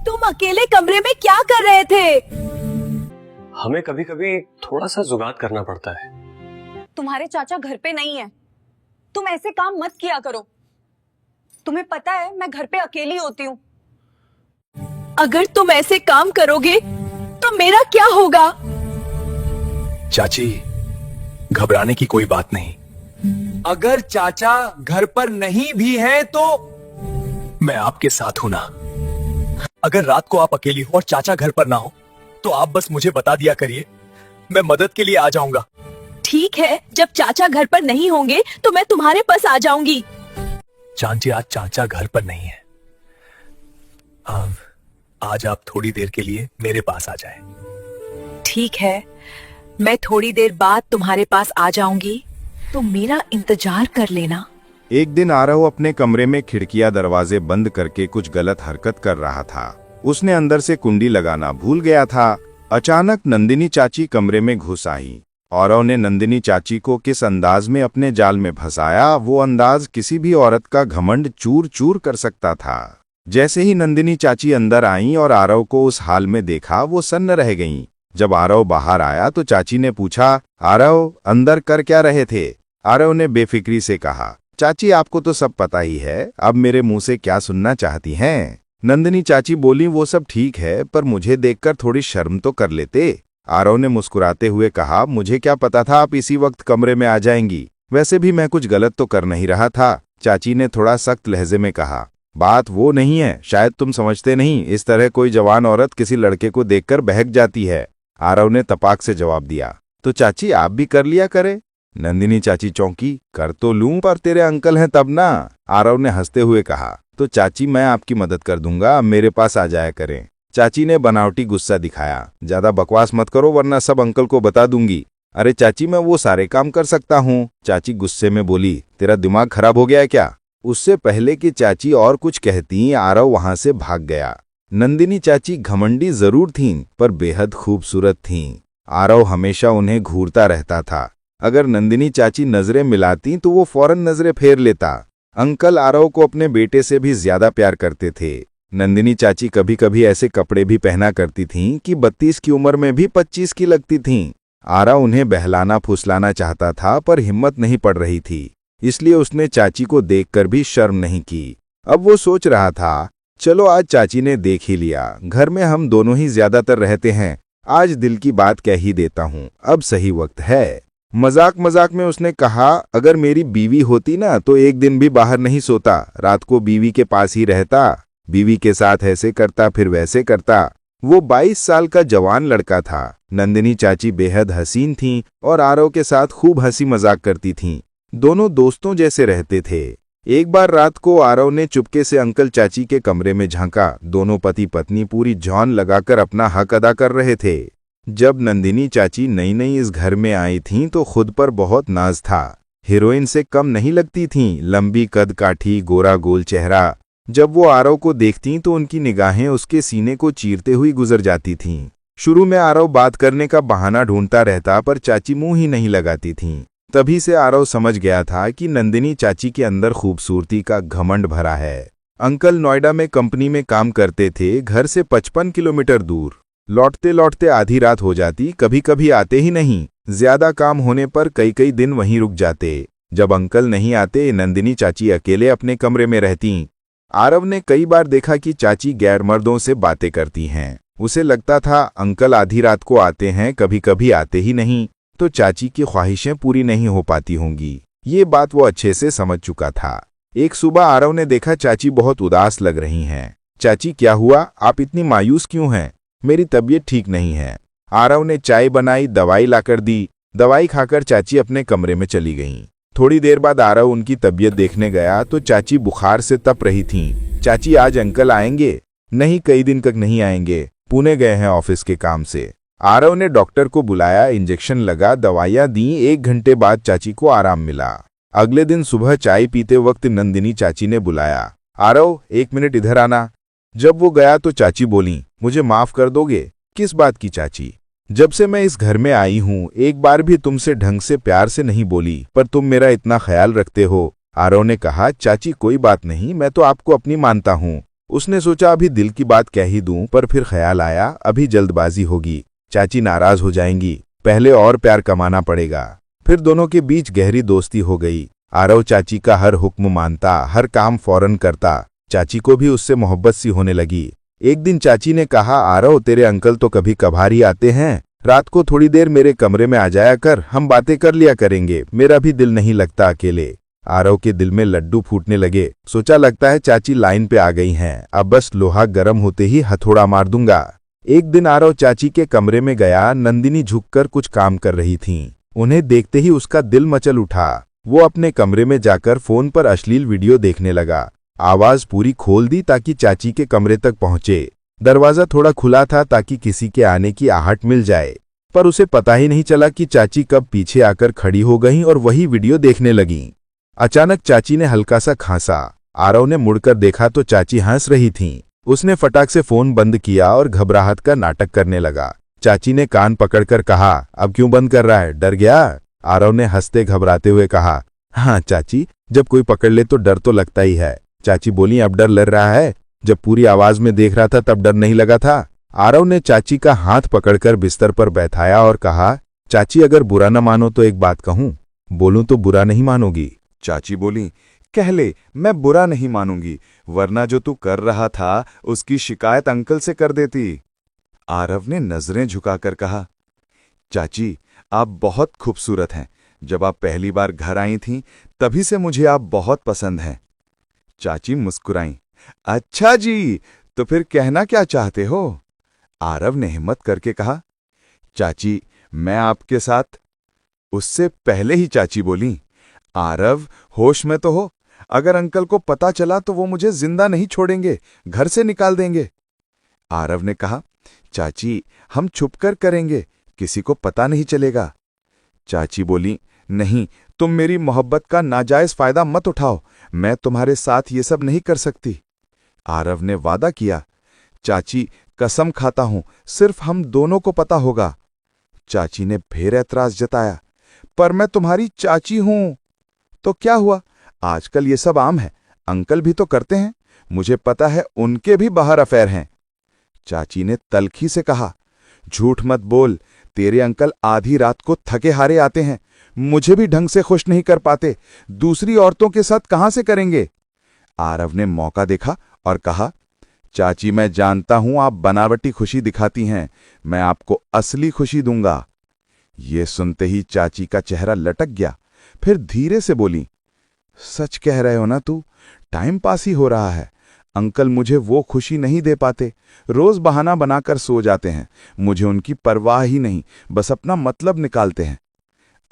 तुम अकेले कमरे में क्या कर रहे थे? हमें कभी कभी थोड़ा सा जुगाड़ करना पड़ता है। तुम्हारे चाचा घर पे नहीं है, तुम ऐसे काम मत किया करो। तुम्हें पता है मैं घर पे अकेली होती हूँ। अगर तुम ऐसे काम करोगे तो मेरा क्या होगा? चाची, घबराने की कोई बात नहीं। अगर चाचा घर पर नहीं भी हैं तो मैं आपके साथ हूं ना। अगर रात को आप अकेली हो और चाचा घर पर ना हो तो आप बस मुझे बता दिया करिए, मैं मदद के लिए आ जाऊंगा। ठीक है, जब चाचा घर पर नहीं होंगे तो मैं तुम्हारे पास आ जाऊंगी। चाची, आज चाचा घर पर नहीं है। आज आप थोड़ी देर के लिए मेरे पास आ जाएं। ठीक है, मैं थोड़ी देर बाद तुम्हारे पास आ जाऊंगी, तो मेरा इंतजार कर लेना। एक दिन आरव अपने कमरे में खिड़कियां दरवाजे बंद करके कुछ गलत हरकत कर रहा था। उसने अंदर से कुंडी लगाना भूल गया था। अचानक नंदिनी चाची कमरे में घुस आई। आरव ने नंदिनी चाची को किस अंदाज में अपने जाल में फंसाया, वो अंदाज किसी भी औरत का घमंड चूर चूर कर सकता था। जैसे ही नंदिनी चाची अंदर आईं और आरव को उस हाल में देखा, वो सन्न रह गईं। जब आरव बाहर आया तो चाची ने पूछा, आरव अंदर कर क्या रहे थे? आरव ने बेफिक्री से कहा, चाची आपको तो सब पता ही है, अब मेरे मुंह से क्या सुनना चाहती हैं? नंदिनी चाची बोली, वो सब ठीक है, पर मुझे देखकर थोड़ी शर्म तो कर लेते। आरव ने मुस्कुराते हुए कहा, मुझे क्या पता था आप इसी वक्त कमरे में आ जाएंगी। वैसे भी मैं कुछ गलत तो कर नहीं रहा था। चाची ने थोड़ा सख्त लहजे में कहा, बात वो नहीं है, शायद तुम समझते नहीं। इस तरह कोई जवान औरत किसी लड़के को देखकर बहक जाती है। आरव ने तपाक से जवाब दिया, तो चाची आप भी कर लिया करे। नंदिनी चाची चौंकी, कर तो लूं, पर तेरे अंकल हैं तब ना। आरव ने हंसते हुए कहा, तो चाची मैं आपकी मदद कर दूंगा, मेरे पास आ जाया करें। चाची ने बनावटी गुस्सा दिखाया, ज्यादा बकवास मत करो वरना सब अंकल को बता दूंगी। अरे चाची मैं वो सारे काम कर सकता हूँ। चाची गुस्से में बोली, तेरा दिमाग खराब हो गया है क्या? उससे पहले कि चाची और कुछ कहती, आरव वहां से भाग गया। नंदिनी चाची घमंडी जरूर थीं, पर बेहद खूबसूरत थीं। आरव हमेशा उन्हें घूरता रहता था। अगर नंदिनी चाची नजरें मिलाती तो वो फौरन नजरें फेर लेता। अंकल आरव को अपने बेटे से भी ज्यादा प्यार करते थे। नंदिनी चाची कभी कभी ऐसे कपड़े भी पहना करती थीं कि 32 की उम्र में भी 25 की लगती थीं। आरव उन्हें बहलाना फुसलाना चाहता था, पर हिम्मत नहीं पड़ रही थी, इसलिए उसने चाची को देखकर भी शर्म नहीं की। अब वो सोच रहा था, चलो आज चाची ने देख ही लिया, घर में हम दोनों ही ज्यादातर रहते हैं, आज दिल की बात कह ही देता हूँ, अब सही वक्त है। मजाक मजाक में उसने कहा, अगर मेरी बीवी होती ना तो एक दिन भी बाहर नहीं सोता, रात को बीवी के पास ही रहता, बीवी के साथ ऐसे करता फिर वैसे करता। वो 22 साल का जवान लड़का था। नंदिनी चाची बेहद हसीन थीं और आरव के साथ खूब हंसी मजाक करती थीं। दोनों दोस्तों जैसे रहते थे। एक बार रात को आरव ने चुपके से अंकल चाची के कमरे में झांका। दोनों पति पत्नी पूरी जान लगाकर अपना हक अदा कर रहे थे। जब नंदिनी चाची नई नई इस घर में आई थीं तो खुद पर बहुत नाज था। हीरोइन से कम नहीं लगती थीं, लंबी कद काठी, गोरा गोल चेहरा। जब वो आरव को देखतीं तो उनकी निगाहें उसके सीने को चीरते हुई गुजर जाती थीं। शुरू में आरव बात करने का बहाना ढूंढता रहता, पर चाची मुंह ही नहीं लगाती थीं। तभी से आरव समझ गया था कि नंदिनी चाची के अंदर खूबसूरती का घमंड भरा है। अंकल नोएडा में कंपनी में काम करते थे, घर से 55 किलोमीटर दूर। लौटते लौटते आधी रात हो जाती, कभी कभी आते ही नहीं। ज्यादा काम होने पर कई कई दिन वहीं रुक जाते। जब अंकल नहीं आते, नंदिनी चाची अकेले अपने कमरे में रहती। आरव ने कई बार देखा कि चाची गैर मर्दों से बातें करती हैं। उसे लगता था अंकल आधी रात को आते हैं, कभी कभी आते ही नहीं, तो चाची की ख्वाहिशें पूरी नहीं हो पाती होंगी। ये बात वो अच्छे से समझ चुका था। एक सुबह आरव ने देखा चाची बहुत उदास लग रही हैं। चाची क्या हुआ, आप इतनी मायूस क्यों हैं? मेरी तबीयत ठीक नहीं है। आरव ने चाय बनाई, दवाई लाकर दी। दवाई खाकर चाची अपने कमरे में चली गईं। थोड़ी देर बाद आरव उनकी तबीयत देखने गया तो चाची बुखार से तप रही थीं। चाची आज अंकल आएंगे? नहीं, कई दिन तक नहीं आएंगे, पुणे गए हैं ऑफिस के काम से। आरव ने डॉक्टर को बुलाया, इंजेक्शन लगा, दवाइयां दी। 1 घंटे बाद चाची को आराम मिला। अगले दिन सुबह चाय पीते वक्त नंदिनी चाची ने बुलाया, आरव 1 मिनट इधर आना। जब वो गया तो चाची बोली, मुझे माफ कर दोगे? किस बात की चाची? जब से मैं इस घर में आई हूँ एक बार भी तुमसे ढंग से प्यार से नहीं बोली, पर तुम मेरा इतना ख्याल रखते हो। आरव ने कहा, चाची कोई बात नहीं, मैं तो आपको अपनी मानता हूँ। उसने सोचा अभी दिल की बात कह ही दूं, पर फिर ख्याल आया अभी जल्दबाजी होगी, चाची नाराज हो जाएंगी, पहले और प्यार कमाना पड़ेगा। फिर दोनों के बीच गहरी दोस्ती हो गई। आरव चाची का हर हुक्म मानता, हर काम फौरन करता। चाची को भी उससे मोहब्बत सी होने लगी। एक दिन चाची ने कहा, आरव तेरे अंकल तो कभी कभार ही आते हैं, रात को थोड़ी देर मेरे कमरे में आ जाया कर, हम बातें कर लिया करेंगे, मेरा भी दिल नहीं लगता अकेले। आरव के दिल में लड्डू फूटने लगे। सोचा लगता है चाची लाइन पे आ गई हैं, अब बस लोहा गर्म होते ही हथौड़ा मार दूंगा। एक दिन आरव चाची के कमरे में गया। नंदिनी झुककर कुछ काम कर रही थीं। उन्हें देखते ही उसका दिल मचल उठा। वो अपने कमरे में जाकर फोन पर अश्लील वीडियो देखने लगा। आवाज पूरी खोल दी ताकि चाची के कमरे तक पहुंचे। दरवाजा थोड़ा खुला था ताकि किसी के आने की आहट मिल जाए, पर उसे पता ही नहीं चला कि चाची कब पीछे आकर खड़ी हो गईं और वही वीडियो देखने लगीं। अचानक चाची ने हल्का सा खांसा। आरव ने मुड़कर देखा तो चाची हंस रही थीं। उसने फटाक से फोन बंद किया और घबराहट का नाटक करने लगा। चाची ने कान पकड़कर कहा, अब क्यों बंद कर रहा है, डर गया? आरव ने हंसते घबराते हुए कहा, हाँ चाची, जब कोई पकड़ ले तो डर तो लगता ही है। चाची बोली, अब डर लग रहा है? जब पूरी आवाज में देख रहा था तब डर नहीं लगा था। आरव ने चाची का हाथ पकड़कर बिस्तर पर बैठाया और कहा, चाची अगर बुरा न मानो तो एक बात कहूं? बोलूं तो बुरा नहीं मानोगी? चाची बोली, कह ले, मैं बुरा नहीं मानूंगी, वरना जो तू कर रहा था उसकी शिकायत अंकल से कर देती। आरव ने नजरें झुकाकर कहा, चाची आप बहुत खूबसूरत हैं, जब आप पहली बार घर आई थीं तभी से मुझे आप बहुत पसंद हैं। चाची मुस्कुराईं, अच्छा जी, तो फिर कहना क्या चाहते हो? आरव ने हिम्मत करके कहा, चाची मैं आपके साथ। उससे पहले ही चाची बोली, आरव होश में तो हो, अगर अंकल को पता चला तो वो मुझे जिंदा नहीं छोड़ेंगे, घर से निकाल देंगे। आरव ने कहा, चाची हम छुपकर करेंगे, किसी को पता नहीं चलेगा। चाची बोली, नहीं, तुम मेरी मोहब्बत का नाजायज फायदा मत उठाओ, मैं तुम्हारे साथ ये सब नहीं कर सकती। आरव ने वादा किया, चाची कसम खाता हूं, सिर्फ हम दोनों को पता होगा। चाची ने फिर ऐतराज जताया, पर मैं तुम्हारी चाची हूं। तो क्या हुआ, आजकल ये सब आम है, अंकल भी तो करते हैं, मुझे पता है उनके भी बाहर अफेयर हैं। चाची ने तल्खी से कहा, झूठ मत बोल, तेरे अंकल आधी रात को थके हारे आते हैं, मुझे भी ढंग से खुश नहीं कर पाते, दूसरी औरतों के साथ कहां से करेंगे? आरव ने मौका देखा और कहा, चाची मैं जानता हूं आप बनावटी खुशी दिखाती हैं, मैं आपको असली खुशी दूंगा। ये सुनते ही चाची का चेहरा लटक गया। फिर धीरे से बोली, सच कह रहे हो ना तू, टाइम पास ही हो रहा है, अंकल मुझे वो खुशी नहीं दे पाते, रोज बहाना बनाकर सो जाते हैं, मुझे उनकी परवाह ही नहीं, बस अपना मतलब निकालते हैं।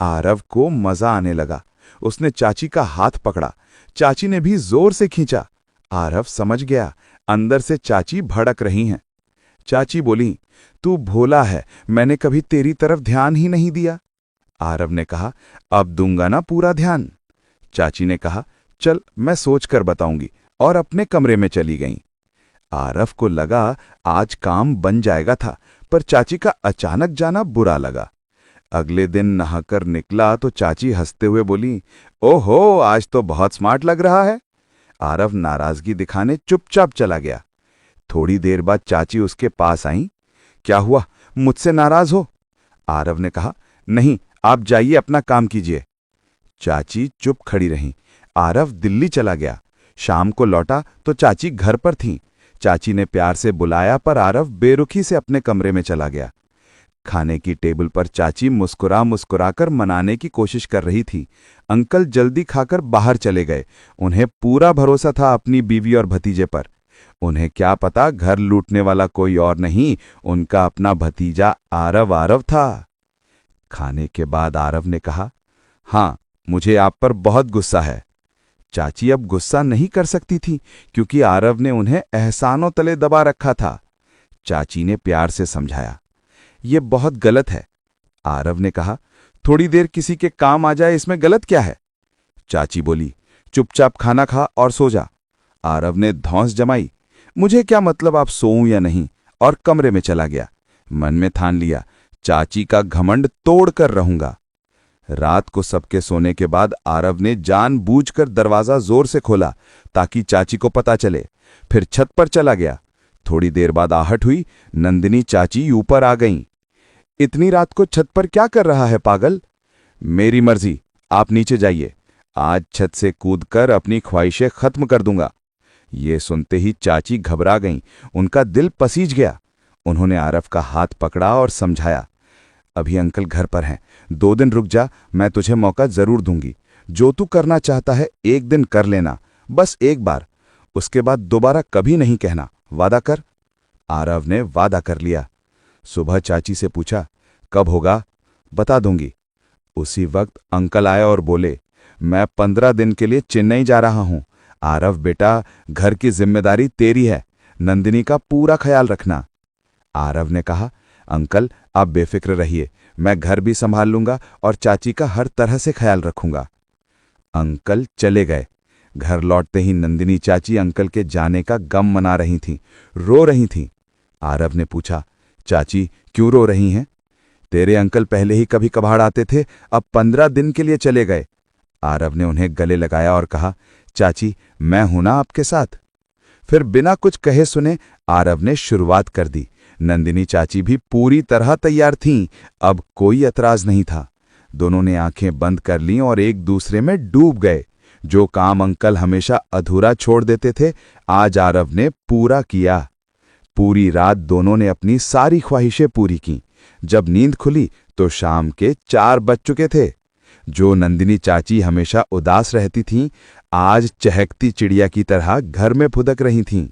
आरव को मजा आने लगा। उसने चाची का हाथ पकड़ा, चाची ने भी जोर से खींचा। आरव समझ गया, अंदर से चाची भड़क रही हैं। चाची बोली, तू भोला है, मैंने कभी तेरी तरफ ध्यान ही नहीं दिया। आरव ने कहा, अब दूंगा ना पूरा ध्यान। चाची ने कहा, चल मैं सोच कर बताऊंगी, और अपने कमरे में चली गईं। आरव को लगा आज काम बन जाएगा था, पर चाची का अचानक जाना बुरा लगा। अगले दिन नहाकर निकला तो चाची हंसते हुए बोली, ओहो आज तो बहुत स्मार्ट लग रहा है। आरव नाराजगी दिखाने चुपचाप चला गया। थोड़ी देर बाद चाची उसके पास आईं। क्या हुआ, मुझसे नाराज हो? आरव ने कहा, नहीं, आप जाइए अपना काम कीजिए। चाची चुप खड़ी रहीं। आरव दिल्ली चला गया। शाम को लौटा तो चाची घर पर थीं। चाची ने प्यार से बुलाया पर आरव बेरुखी से अपने कमरे में चला गया। खाने की टेबल पर चाची मुस्कुरा मुस्कुराकर मनाने की कोशिश कर रही थी। अंकल जल्दी खाकर बाहर चले गए। उन्हें पूरा भरोसा था अपनी बीवी और भतीजे पर। उन्हें क्या पता घर लूटने वाला कोई और नहीं, उनका अपना भतीजा आरव था। खाने के बाद आरव ने कहा, हाँ मुझे आप पर बहुत गुस्सा है। चाची अब गुस्सा नहीं कर सकती थी क्योंकि आरव ने उन्हें एहसानों तले दबा रखा था। चाची ने प्यार से समझाया, ये बहुत गलत है। आरव ने कहा, थोड़ी देर किसी के काम आ जाए इसमें गलत क्या है? चाची बोली, चुपचाप खाना खा और सो जा। आरव ने धौंस जमाई, मुझे क्या मतलब आप सोऊं या नहीं, और कमरे में चला गया। मन में ठान लिया, चाची का घमंड तोड़ कर रहूंगा। रात को सबके सोने के बाद आरव ने जानबूझकर दरवाजा जोर से खोला ताकि चाची को पता चले। फिर छत पर चला गया। थोड़ी देर बाद आहट हुई। नंदिनी चाची ऊपर आ गईं। इतनी रात को छत पर क्या कर रहा है पागल? मेरी मर्जी, आप नीचे जाइए। आज छत से कूदकर अपनी ख्वाहिशें खत्म कर दूंगा। ये सुनते ही चाची घबरा गईं। उनका दिल पसीज गया। उन्होंने आरव का हाथ पकड़ा और समझाया, अभी अंकल घर पर हैं, 2 दिन रुक जा, मैं तुझे मौका जरूर दूंगी। जो तू करना चाहता है एक दिन कर लेना, बस एक बार। उसके बाद दोबारा कभी नहीं कहना, वादा कर। आरव ने वादा कर लिया। सुबह चाची से पूछा, कब होगा? बता दूंगी। उसी वक्त अंकल आए और बोले, मैं 15 दिन के लिए चेन्नई जा रहा हूं। आरव बेटा, घर की जिम्मेदारी तेरी है, नंदिनी का पूरा ख्याल रखना। आरव ने कहा, अंकल आप बेफिक्र रहिए, मैं घर भी संभाल लूंगा और चाची का हर तरह से ख्याल रखूंगा। अंकल चले गए। घर लौटते ही नंदिनी चाची अंकल के जाने का गम मना रही थीं, रो रही थीं। आरव ने पूछा, चाची क्यों रो रही हैं? तेरे अंकल पहले ही कभी कभाड़ आते थे, अब 15 दिन के लिए चले गए। आरव ने उन्हें गले लगाया और कहा, चाची मैं हूं ना आपके साथ। फिर बिना कुछ कहे सुने आरव ने शुरुआत कर दी। नंदिनी चाची भी पूरी तरह तैयार थीं। अब कोई एतराज नहीं था। दोनों ने आंखें बंद कर लीं और एक दूसरे में डूब गए। जो काम अंकल हमेशा अधूरा छोड़ देते थे, आज आरव ने पूरा किया। पूरी रात दोनों ने अपनी सारी ख्वाहिशें पूरी की। जब नींद खुली तो शाम के 4 बज चुके थे। जो नंदिनी चाची हमेशा उदास रहती थीं, आज चहकती चिड़िया की तरह घर में फुदक रही थीं।